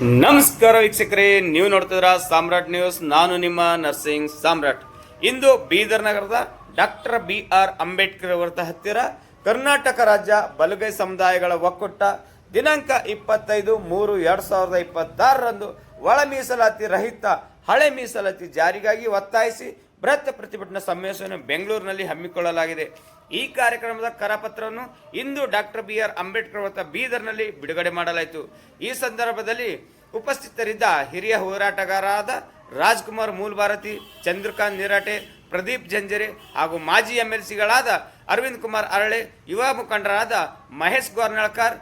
ನಮಸ್ಕಾರ ವೀಕ್ಷಕರೇ, ನೀವು ನೋಡ್ತಿದ್ರ ಸಾಮ್ರಾಟ್ ನ್ಯೂಸ್. ನಾನು ನಿಮ್ಮ ನರ್ಸಿಂಗ್ ಸಾಮ್ರಾಟ್. ಇಂದು ಬೀದರ್ ನಗರದ ಡಾಕ್ಟರ್ BR ಅಂಬೇಡ್ಕರ್ ವೃತ್ತ ಹತ್ತಿರ ಕರ್ನಾಟಕ ರಾಜ್ಯ ಬಲಗೈ ಸಮುದಾಯಗಳ ಒಕ್ಕೂಟ ದಿನಾಂಕ 25/3/2026 ಒಳ ಮೀಸಲಾತಿ ರಹಿತ ಹಳೆ ಮೀಸಲಾತಿ ಜಾರಿಗಾಗಿ ಒತ್ತಾಯಿಸಿ ಬೃಹತ್ ಪ್ರತಿಭಟನಾ ಸಮಾವೇಶವನ್ನು ಬೆಂಗಳೂರಿನಲ್ಲಿ ಹಮ್ಮಿಕೊಳ್ಳಲಾಗಿದೆ. ಈ ಕಾರ್ಯಕ್ರಮದ ಕರಪತ್ರವನ್ನು ಇಂದು ಡಾಕ್ಟರ್ BR ಅಂಬೇಡ್ಕರ್ ವೃತ್ತ ಬೀದರ್ನಲ್ಲಿ ಬಿಡುಗಡೆ ಮಾಡಲಾಯಿತು. ಈ ಸಂದರ್ಭದಲ್ಲಿ ಉಪಸ್ಥಿತರಿದ್ದ ಹಿರಿಯ ಹೋರಾಟಗಾರರಾದ ರಾಜ್ಕುಮಾರ್ ಮೂಲ್ಭಾರತಿ, ಚಂದ್ರಕಾಂತ್ ನಿರಾಟೆ, ಪ್ರದೀಪ್ ಜಂಜರೆ ಹಾಗೂ ಮಾಜಿ MLCಗಳಾದ ಅರವಿಂದ್ ಕುಮಾರ್ ಅರಳೆ, ಯುವ ಮುಖಂಡರಾದ ಮಹೇಶ್ ಗೋರ್ನಳ್ಕರ್,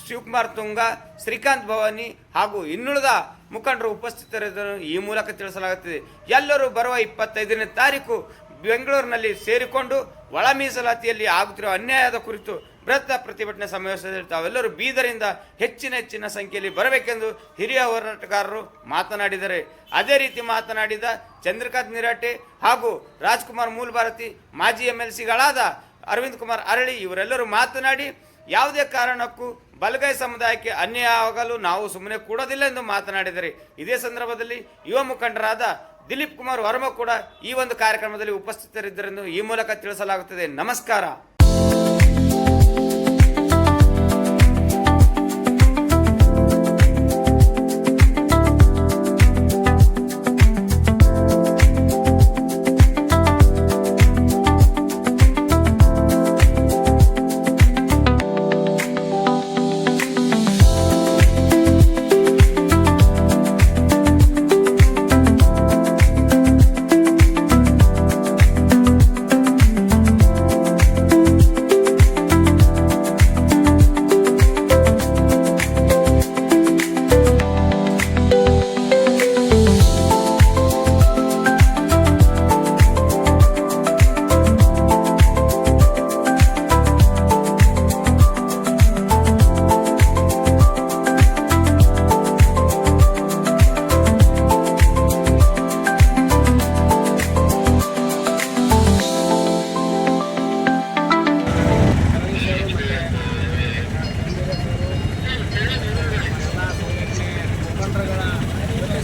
ಶಿವಕುಮಾರ್ ತುಂಗ, ಶ್ರೀಕಾಂತ್ ಭವಾನಿ ಹಾಗೂ ಇನ್ನುಳಿದ ಮುಖಂಡರು ಉಪಸ್ಥಿತರಿದ್ದರು ಈ ಮೂಲಕ ತಿಳಿಸಲಾಗುತ್ತದೆ. ಎಲ್ಲರೂ ಬರುವ 25ನೇ ತಾರೀಕು ಬೆಂಗಳೂರಿನಲ್ಲಿ ಸೇರಿಕೊಂಡು ಒಳ ಮೀಸಲಾತಿಯಲ್ಲಿ ಆಗುತ್ತಿರುವ ಅನ್ಯಾಯದ ಕುರಿತು ಬೃಹತ್ ಪ್ರತಿಭಟನೆ ಸಮಾವೇಶದಲ್ಲಿ ತಾವೆಲ್ಲರೂ ಬೀದರಿಂದ ಹೆಚ್ಚಿನ ಸಂಖ್ಯೆಯಲ್ಲಿ ಬರಬೇಕೆಂದು ಹಿರಿಯ ಹೋರಾಟಗಾರರು ಮಾತನಾಡಿದ್ದಾರೆ. ಅದೇ ರೀತಿ ಮಾತನಾಡಿದ ಚಂದ್ರಕಾಂತ್ ನಿರಾಟೆ ಹಾಗೂ ರಾಜ್ಕುಮಾರ್ ಮೂಲ್ಭಾರತಿ, ಮಾಜಿ MLCಗಳಾದ ಅರವಿಂದ್ ಕುಮಾರ್ ಅರಳಿ ಇವರೆಲ್ಲರೂ ಮಾತನಾಡಿ ಯಾವುದೇ ಕಾರಣಕ್ಕೂ ಬಲಗೈ ಸಮುದಾಯಕ್ಕೆ ಅನ್ಯಾಯ ಆಗಲು ನಾವು ಸುಮ್ಮನೆ ಕೂಡೋದಿಲ್ಲ ಎಂದು ಮಾತನಾಡಿದ್ದಾರೆ. ಇದೇ ಸಂದರ್ಭದಲ್ಲಿ ಯುವ ಮುಖಂಡರಾದ ದಿಲೀಪ್ ಕುಮಾರ್ ವರ್ಮ ಕೂಡ ಈ ಒಂದು ಕಾರ್ಯಕ್ರಮದಲ್ಲಿ ಉಪಸ್ಥಿತರಿದ್ದರೆಂದು ಈ ಮೂಲಕ ತಿಳಿಸಲಾಗುತ್ತದೆ. ನಮಸ್ಕಾರ.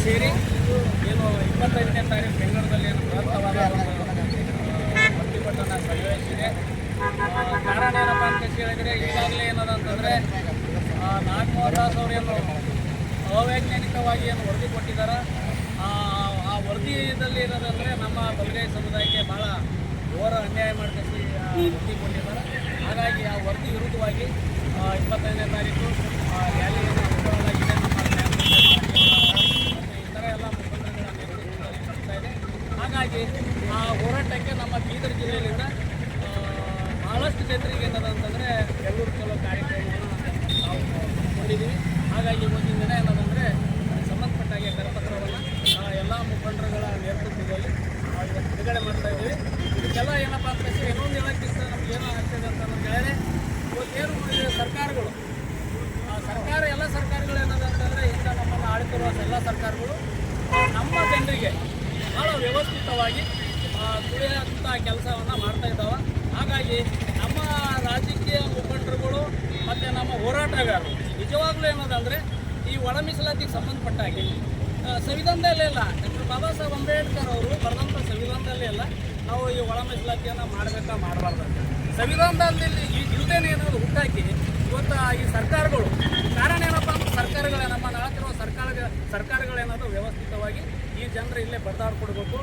ಸೇರಿ ಏನು 25ನೇ ತಾರೀಕು ಬೆಂಗಳೂರಲ್ಲಿ ಏನು ಬೃಹತ್ತವಾದ ಪ್ರತಿಭಟನಾ ಸಮಾವೇಶಿದೆ. ಕಾರಣ ಏನಪ್ಪ ಅಂತ ಹೇಳಿದರೆ, ಈಗಾಗಲೇ ಏನದಂತಂದರೆ ನಾಗಮೋಹನ್ ದಾಸ್ ಅವರೇನು ಅವೈಜ್ಞಾನಿಕವಾಗಿ ಏನು ವರದಿ ಕೊಟ್ಟಿದ್ದಾರೆ. ಆ ವರದಿಯಲ್ಲಿ ಏನದಂದರೆ ನಮ್ಮ ಬಲಗೈ ಸಮುದಾಯಕ್ಕೆ ಭಾಳ ಘೋರ ಅನ್ಯಾಯ ಮಾಡ್ಕೊಂಡು ವರದಿ ಕೊಟ್ಟಿದ್ದಾರೆ. ಹಾಗಾಗಿ ಆ ವರದಿ ವಿರುದ್ಧವಾಗಿ 25ನೇ ತಾರೀಕು ರ್ಯಾಲಿಯನ್ನು ಹಮ್ಮಿಕೊಳ್ಳಲಾಗಿದೆ. ಹಾಗಾಗಿ ಆ ಹೋರಾಟಕ್ಕೆ ನಮ್ಮ ಬೀದರ್ ಜಿಲ್ಲೆಯಿಂದ ಭಾಳಷ್ಟು ಜನರಿಗೆ ಏನದಂತಂದರೆ ಬೆಂಗಳೂರು ಚಲೋ ಕಾರ್ಯಕ್ರಮವನ್ನು ನಾವು ಕೊಂಡಿದ್ದೀವಿ. ಹಾಗಾಗಿ ಇವತ್ತಿನ ದಿನ ಏನದಂದರೆ ಸಂಬಂಧಪಟ್ಟಾಗೆ ಕರಪತ್ರವನ್ನು ಎಲ್ಲ ಮುಖಂಡರುಗಳ ನೇತೃತ್ವದಲ್ಲಿ ಇವತ್ತು ಬಿಡುಗಡೆ ಮಾಡ್ತಾ ಇದ್ದೀವಿ. ಇದಕ್ಕೆಲ್ಲ ಏನಪ್ಪ ಅಂತ ಇನ್ನೊಂದು ಹೇಳೋಕ್ಕಿಂತ ನಮ್ಗೆ ಏನೋ ಆಗ್ತದೆ ಅಂತ ಹೇಳಿದ್ರೆ, ಇವತ್ತೇನು ಸರ್ಕಾರಗಳು ಎಲ್ಲ ಸರ್ಕಾರಗಳು ಏನದಂತಂದರೆ ಇಂಥ ನಮ್ಮನ್ನು ಆಳ್ತಿರುವ ಎಲ್ಲ ಸರ್ಕಾರಗಳು ನಮ್ಮ ಜನರಿಗೆ ಭಾಳ ವ್ಯವಸ್ಥಿತವಾಗಿ ತುಳಿಯುವಂಥ ಕೆಲಸವನ್ನು ಮಾಡ್ತಾ ಇದ್ದಾವೆ. ಹಾಗಾಗಿ ನಮ್ಮ ರಾಜಕೀಯ ಮುಖಂಡರುಗಳು ಮತ್ತು ನಮ್ಮ ಹೋರಾಟಗಾರರು ನಿಜವಾಗ್ಲೂ ಏನದಂದರೆ ಈ ಒಳ ಮೀಸಲಾತಿಗೆ ಸಂಬಂಧಪಟ್ಟ ಹಾಗೆ ಸಂವಿಧಾನದಲ್ಲೇ ಇಲ್ಲ, ಡಾಕ್ಟರ್ ಬಾಬಾ ಸಾಹೇಬ್ ಅಂಬೇಡ್ಕರ್ ಅವರು ಬರೆದಂಥ ಸಂವಿಧಾನದಲ್ಲೇ ಇಲ್ಲ ನಾವು ಈ ಒಳ ಮೀಸಲಾತಿಯನ್ನು ಮಾಡಬಾರ್ದು ಅಂತ ಸಂವಿಧಾನದಲ್ಲಿ ಇಲ್ಲದೇನೆ ಏನಾದರೂ ಹುಟ್ಟಾಕಿ ಇವತ್ತು ಈ ಸರ್ಕಾರಗಳು ಕಾರಣ ಏನಪ್ಪ ಅಂದ್ರೆ ಸರ್ಕಾರಗಳೇ ನಮ್ಮ ನಾಳ್ತಿರುವ ಸರ್ಕಾರಗಳೇನಾದರೂ ವ್ಯವಸ್ಥಿತವಾಗಿ ಈ ಜನರು ಇಲ್ಲೇ ಬದಲಾಡ್ಕೊಡ್ಬೇಕು.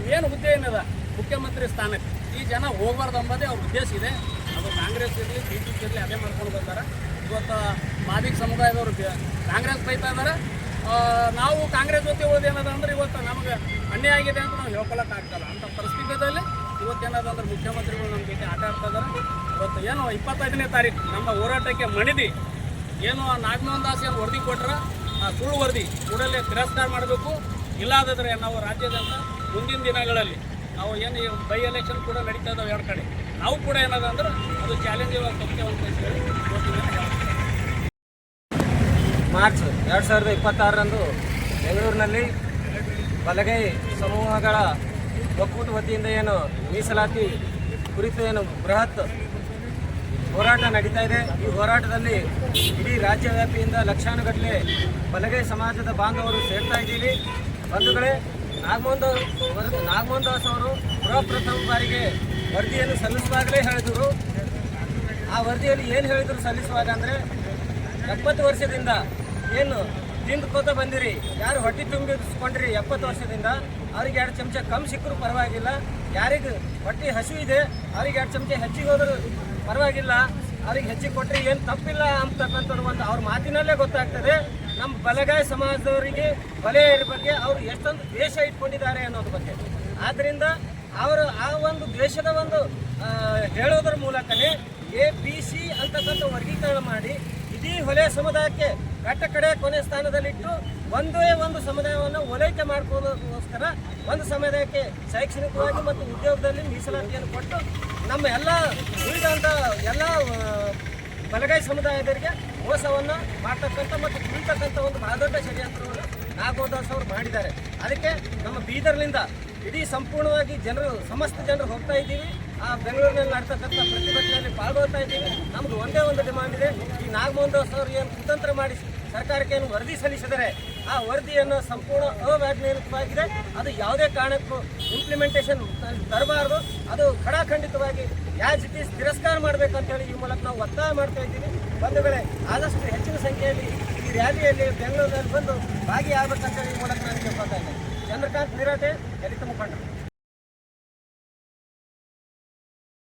ಮೇನ್ ಹುದ್ದೆ ಏನಿದೆ ಮುಖ್ಯಮಂತ್ರಿ ಸ್ಥಾನಕ್ಕೆ ಈ ಜನ ಹೋಗಬಾರ್ದು ಎಂಬುದೇ ಅವ್ರ ಉದ್ದೇಶ ಇದೆ. ಅದು ಕಾಂಗ್ರೆಸ್ ಇರಲಿ BJP ಇರಲಿ ಅದೇ ಮಾಡ್ಕೊಂಡು ಬರ್ತಾರೆ. ಇವತ್ತು ಮಾದಿಗ ಸಮುದಾಯದವರು ಕಾಂಗ್ರೆಸ್ ಬೈತಾ ಇದ್ದಾರೆ. ನಾವು ಕಾಂಗ್ರೆಸ್ ಜೊತೆ ಉಳಿದೇನದ ಅಂದ್ರೆ ಇವತ್ತು ನಮಗೆ ಅನ್ಯಾಯ ಆಗಿದೆ ಅಂತ ನಾವು ಹೇಳ್ಕೊಳ್ಳೋಕ್ಕಾಗ್ತಲ್ಲ. ಅಂಥ ಪರಿಸ್ಥಿತಿಯಲ್ಲಿ ಇವತ್ತೇನದಂದ್ರೆ ಮುಖ್ಯಮಂತ್ರಿಗಳು ನಮ್ಮ ಜೊತೆ ಆಟ ಆಡ್ತಾ ಇದ್ದಾರೆ. ಇವತ್ತು ಏನು 25ನೇ ತಾರೀಕು ನಮ್ಮ ಹೋರಾಟಕ್ಕೆ ಮಣಿದಿ ಏನು ನಾಗಮೋಹನ್ ದಾಸ್ ಏನು ವರದಿ ಕೊಟ್ಟರೆ ಆ ಸುಳ್ಳು ವರದಿ ಕೂಡಲೇ ತಿರಸ್ಕಾರ ಮಾಡಬೇಕು. ಇಲ್ಲಾದರೆ ನಾವು ರಾಜ್ಯದಂತ ಮುಂದಿನ ದಿನಗಳಲ್ಲಿ ನಾವು ಏನು ಬೈ ಎಲೆಕ್ಷನ್ ಕೂಡ ನಡೀತಾ ಇದ್ದಾವೆ ಎರಡು ಕಡೆ, ನಾವು ಕೂಡ ಏನದಂದ್ರೆ ಅದು ಚಾಲೆಂಜ್ ತಪ್ಪೇವೆ ಅಂತ ಹೇಳಿ ಮಾರ್ಚ್ 2026ರಂದು ಬೆಂಗಳೂರಿನಲ್ಲಿ ಬಲಗೈ ಸಮೂಹಗಳ ಒಕ್ಕೂಟ ವತಿಯಿಂದ ಏನು ಮೀಸಲಾತಿ ಕುರಿತು ಏನು ಬೃಹತ್ ಹೋರಾಟ ನಡೀತಾ ಇದೆ. ಈ ಹೋರಾಟದಲ್ಲಿ ಇಡೀ ರಾಜ್ಯವ್ಯಾಪಿಯಿಂದ ಲಕ್ಷಾನುಗಟ್ಟಲೆ ಬಲಗೈ ಸಮಾಜದ ಬಾಂಧವರು ಸೇರ್ತಾ ಇದ್ದೀವಿ. ಬಂಧುಗಳೇ, ನಾಗಮೋಹನ್ ದಾಸ್ ಅವರು ಪ್ರಪ್ರಥಮ ಬಾರಿಗೆ ವರದಿಯನ್ನು ಸಲ್ಲಿಸುವಾಗಲೇ ಹೇಳಿದರು. ಆ ವರದಿಯಲ್ಲಿ ಏನು ಹೇಳಿದರು ಸಲ್ಲಿಸುವಾಗ ಅಂದರೆ 70 ವರ್ಷದಿಂದ ಏನು ತಿಂದುಕೋತ ಬಂದಿರಿ, ಯಾರು ಹೊಟ್ಟೆ ತುಂಬಿಸ್ಕೊಂಡ್ರಿ 70 ವರ್ಷದಿಂದ, ಅವ್ರಿಗೆ 2 ಚಮಚ ಕಮ್ಮಿ ಸಿಕ್ಕರೂ ಪರವಾಗಿಲ್ಲ, ಯಾರಿಗೆ ಹೊಟ್ಟೆ ಹಸಿವು ಇದೆ ಅವ್ರಿಗೆ 2 ಚಮಚ ಹೆಚ್ಚಿಗೆ ಹೋದರೂ ಪರವಾಗಿಲ್ಲ, ಅವ್ರಿಗೆ ಹೆಚ್ಚಿಗೆ ಕೊಟ್ಟರೆ ಏನು ತಪ್ಪಿಲ್ಲ ಅಂತಕ್ಕಂಥದ್ದು ಒಂದು ಅವ್ರ ಮಾತಿನಲ್ಲೇ ಗೊತ್ತಾಗ್ತದೆ. ನಮ್ಮ ಬಲಗಾಯ ಸಮಾಜದವರಿಗೆ ಬಲೆಯರ ಬಗ್ಗೆ ಅವರು ಎಷ್ಟೊಂದು ದ್ವೇಷ ಇಟ್ಕೊಂಡಿದ್ದಾರೆ ಅನ್ನೋದ್ರ ಬಗ್ಗೆ. ಆದ್ದರಿಂದ ಅವರು ಆ ಒಂದು ದ್ವೇಷದ ಒಂದು ಹೇಳೋದ್ರ ಮೂಲಕನೇ ABC ಅಂತಕ್ಕಂಥ ವರ್ಗೀಕರಣ ಮಾಡಿ ಇಡೀ ಹೊಲೆ ಸಮುದಾಯಕ್ಕೆ ಕಟ್ಟ ಕಡೆ ಕೊನೆ ಸ್ಥಾನದಲ್ಲಿಟ್ಟು ಒಂದೇ ಒಂದು ಸಮುದಾಯವನ್ನು ಓಲೈಕೆ ಮಾಡ್ಕೋದಕ್ಕೋಸ್ಕರ ಒಂದು ಸಮುದಾಯಕ್ಕೆ ಶೈಕ್ಷಣಿಕವಾಗಿ ಮತ್ತು ಉದ್ಯೋಗದಲ್ಲಿ ಮೀಸಲಾತಿಯನ್ನು ಕೊಟ್ಟು ನಮ್ಮ ಎಲ್ಲ ಉಳಿದಂಥ ಎಲ್ಲ ಬಲಗೈ ಸಮುದಾಯದವರಿಗೆ ಮೋಸವನ್ನು ಮಾಡ್ತಕ್ಕಂಥ ಮತ್ತು ತುಳಿತಕ್ಕಂಥ ಒಂದು ಬಹಳ ದೊಡ್ಡ ಷಡ್ಯಂತ್ರವನ್ನು ನಾಗಮೋಹನ್ ದಾಸ್ ಅವರು ಮಾಡಿದ್ದಾರೆ. ಅದಕ್ಕೆ ನಮ್ಮ ಬೀದರ್ನಿಂದ ಇಡೀ ಸಂಪೂರ್ಣವಾಗಿ ಸಮಸ್ತ ಜನರು ಹೋಗ್ತಾ ಇದ್ದೀವಿ. ಆ ಬೆಂಗಳೂರಿನಲ್ಲಿ ನಡ್ತಕ್ಕಂಥ ಪ್ರತಿಭಟನೆಯಲ್ಲಿ ಪಾಲ್ಗೊಳ್ತಾ ಇದ್ದೀವಿ. ನಮ್ದು ಒಂದೇ ಒಂದು ಡಿಮಾಂಡ್ ಇದೆ. ಈ ನಾಗಮೋಹನ್ ದಾಸ್ ಅವರು ಏನು ಕುತಂತ್ರ ಮಾಡಿ ಸರ್ಕಾರಕ್ಕೆ ಏನು ವರದಿ ಸಲ್ಲಿಸಿದರೆ ಆ ವರದಿಯನ್ನು ಸಂಪೂರ್ಣ ಅವೈಜ್ಞಾನಿಕವಾಗಿದೆ. ಅದು ಯಾವುದೇ ಕಾರಣಕ್ಕೂ ಇಂಪ್ಲಿಮೆಂಟೇಷನ್ ತರಬಾರ್ದು. ಅದು ಖಡಾಖಂಡಿತವಾಗಿ ಯಾಸ್ ಇಟ್ ಈಸ್ ತಿರಸ್ಕಾರ ಮಾಡಬೇಕಂತೇಳಿ ಈ ಮೂಲಕ ನಾವು ಒತ್ತಾಯ ಮಾಡ್ತಾ ಇದ್ದೀವಿ. ಬಂಧುಗಳೇ, ಆದಷ್ಟು ಹೆಚ್ಚಿನ ಸಂಖ್ಯೆಯಲ್ಲಿ ಈ ರ್ಯಾಲಿಯಲ್ಲಿ ಬೆಂಗಳೂರಿನಲ್ಲಿ ಬಂದು ಭಾಗಿಯಾಗಬೇಕಂತೇಳಿ ಈ ಮೂಲಕ ನಾನು ಕೇಳ್ಕೊತಾ ಇದ್ದೇನೆ. ಚಂದ್ರಕಾಂತ್ ನಿರಾಟೆ, ದಲಿತ ಮುಖಂಡ.